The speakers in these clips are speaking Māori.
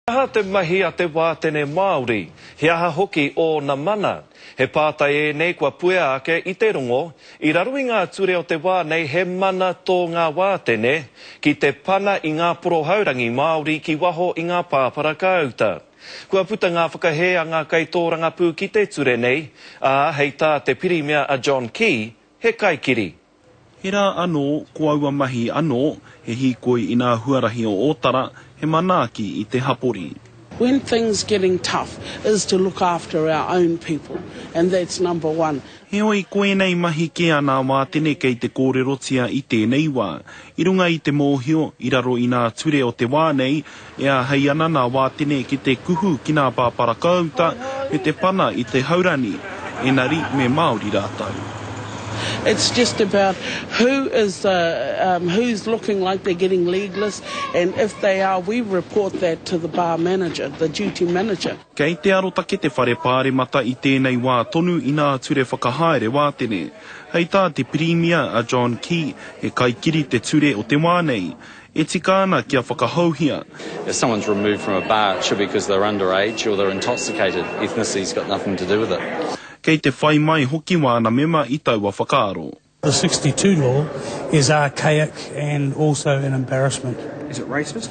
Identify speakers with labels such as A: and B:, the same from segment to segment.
A: Aha te mahi a te wātene Māori, he aha hoki o na mana. He pātai e nei kua puea ake i te rongo, i raru i ngā ture o te wā nei he mana tō ngā wātene, ki te pana i ngā porohaurangi Māori ki waho i ngā pāpara kauta. Kua puta ngā whakahea ngā kaitōranga pū ki te ture nei, hei tā te pirimia a John Key, he kaikiri.
B: He rā anō, ko aua mahi anō, he hīkoi i ngā huarahi o Otara, he manaaki i te hapori.
C: When things getting tough is to look after our own people, and that's number one.
B: He oi koenei mahi ke ana wātene kei te kōrerotia i tēnei wā. I runga i te mōhio, i raro i ngā ture o te wā nei, ea hei ana nā wātene ki te kuhu ki ngā pāpara kauta, me te pana i te haurani, enari me Māori rātau.
C: It's just about who's looking like they're getting legless, and if they are, we report that to the bar manager, the duty manager.
B: Kei te arotake te whare pāre mata i tēnei wā tonu i ngā ture whakahaere wātene. Hei tā te pirimia a John Key, he kaikiri te ture o te wā nei. E tika ana kia whakahauhia.
D: If someone's removed from a bar, it should be because they're underage or they're intoxicated. Ethnicity's got nothing to do with it.
B: Kei te whai mai hoki wāna mema i taua whakaaro.
E: The 62 law is archaic and also an embarrassment.
F: Is it racist?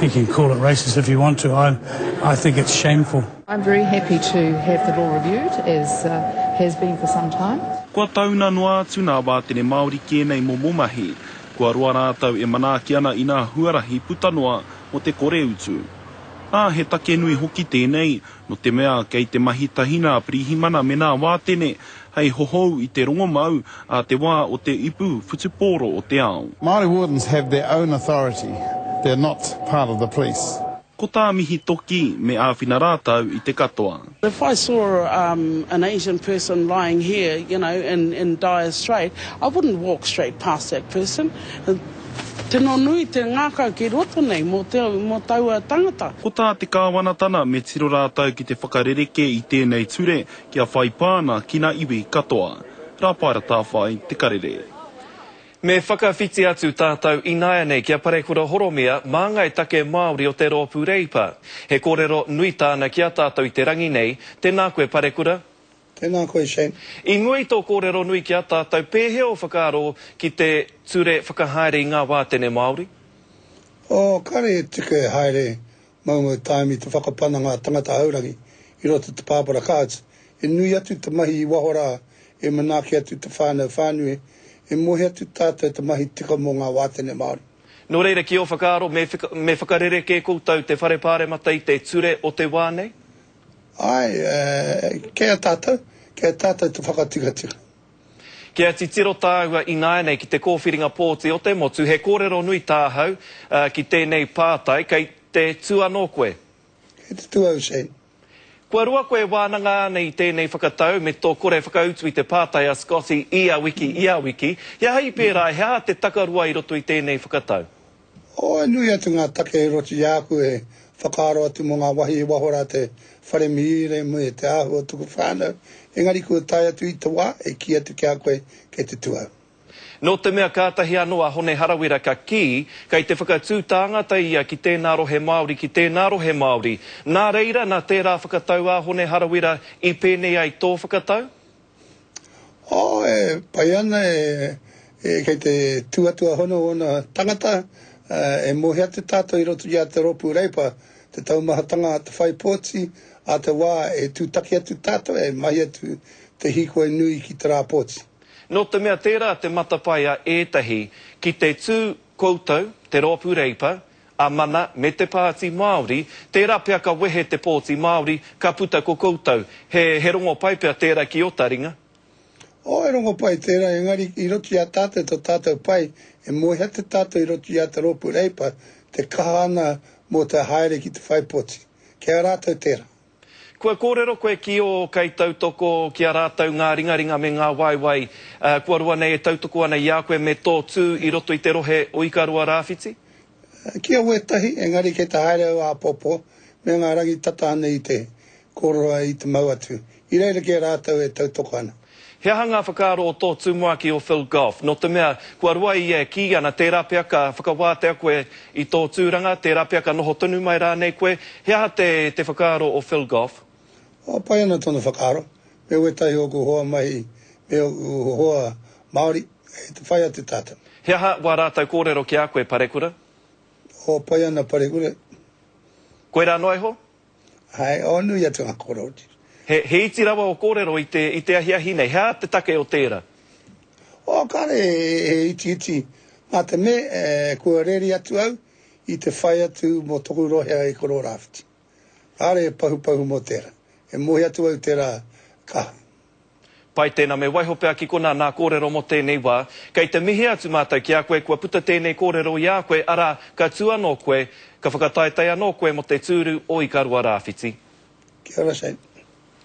E: You can call it racist if you want to. I think it's shameful.
G: I'm very happy to have the law reviewed, as has been for some time.
B: Kua tauna noa atu nā wātene Māori kēnei momomahi. Kua roa rātau e manaaki ana i ngā huarahi putanoa o te kore utu. He take nui hoki tēnei, no te mea kei te mahi tahina pirihimana me nā wātene, hei hohou i te rongomau a te wā o te ipu whutupōro o te ao.
H: Māori wardens have their own authority. They're not part of the police.
B: Ko tā mihi toki me āwhina rātau i te katoa.
C: If I saw an Asian person lying here, you know, in Dire Strait, I wouldn't walk straight past that person. Tēnā nui te ngākau ki roto nei mō taua tangata.
B: Ko tā te kāwanatana me tiro rātau ki te whakarereke i tēnei ture kia whai pāna ki ngā iwi katoa. Rāpaira tā whai te karere.
A: Me whakawhiti atu tātou inaia nei kia parekura horomia māngai take Māori o te rōpū reipa. He kōrero nui tāna kia tātou i te rangi nei, tēnā koe parekura.
I: Tēnā koe, Shane.
A: I ngui tō kōrero nui kia tātou pēhe o whakaaro ki te ture whakahaere i ngā wātene Māori?
I: Kare e tika haere maumau taimi te whakapana ngā tangata haurangi i roto te pāpara kāts. E nui atu te mahi i wahora, e manaki atu te whānau whānui, e mohe atu tātou te mahi tika mō ngā wātene Māori.
A: Nō reira ki o whakaaro, me whakarereke koutou te wharepāre mata i te ture o te wā nei?
I: Kea tātou te whakatika.
A: Kia titiro tāua i nāia nei ki te kōwhiringa pōti o te motu, he kōrero nui tāhau ki tēnei pātai, kei te tua nō koe.
I: He te tua au, Shane.
A: Kua rua koe wānanga nei tēnei whakatau me tō kore whakautu i te pātai a Scotty, ia wiki, ia hei pērā, hea te takarua i roto i tēnei whakatau?
I: Nui atu ngā take i roto i āku e whakaaro atu mō ngā wahi i wahora te whare miire mo e te ahu o tuku whānau. Engari kua tai atu i te wā, e ki atu kia koe ke te tua.
A: Nō te mea kātahi anoa hone harawira ka ki, kei te whakatū tāngata ia ki tēnā rohe Māori, Nā reira, nā tērā whakatau a hone harawira i pēnei ai tō whakatau?
I: Pai ana kei te tuatua hono tangata, e mohe atu tātou i roto i a te rōpū reipa, te taumahatanga a te whai pōti, a te wā e tūtaki atu tātou, e mai atu te hikoe nui ki te rā pōti.
A: Nō te mea tērā te matapai a ētahi, ki te tū koutou, te rōpū reipa, a mana me te pāti Māori, tērā pia ka wehe te pōti Māori, ka puta ko koutou. He rongo pai pia tērā ki o taringa?
I: E rongo pai tērā, engari i roto i a tātou to tātou pai, e mohe atu tātou i roto i a te rōpū reipa, te kahana mō te haere ki te whai pōti. Kia rātou tērā.
A: Kua kōrero koe ki o kei tautoko ki a rātou ngā ringaringa me ngā waiwai. Kua rua nei e tautoko ana i a koe me tō tū i roto i te rohe o i ka rua rāwhiti?
I: Kia uetahi, engari kei te haere o a popo, me ngā rangi tata ana i te kōrero i te mau atu. I reira ki a rātou e tautoko ana.
A: He hanga whakaaro o tō tūmuaki o Phil Goff. No te mea, kua rua i e ki ana tērā pea ka whakawātea koe i tō tūranga, tērā pea ka noho tonu mai rānei koe. He aha te whakaaro o Phil Goff?
I: O pai ana tonu whakaaro. Me wetai o ku hoa mai, me o ku hoa Māori, e te whai a te tata.
A: He aha wā rātau kōrero ki a koe parekura?
I: O pai ana parekura.
A: Koe rā noi ho?
I: Hai, o nui atu ngā kōrero.
A: He iti rawa o kōrero i te ahiahi nei. Hea te take o tērā?
I: O kare he iti. Mā te me, kua reri atu au, i te whai atu mo toku rohea i koro rāwhiti. Are e pahu mo tērā. E mohi atu au tērā kaha.
A: Pai tēnā me waiho pēr ki kona nā kōrero mo tēnei wā. Kei te mihi atu mātou ki a koe, kua puta tēnei kōrero i a koe, ara ka tū anō koe, ka whakataetai anō koe mo te tūru o i karua rāwhiti.
I: Kia ora, Shane.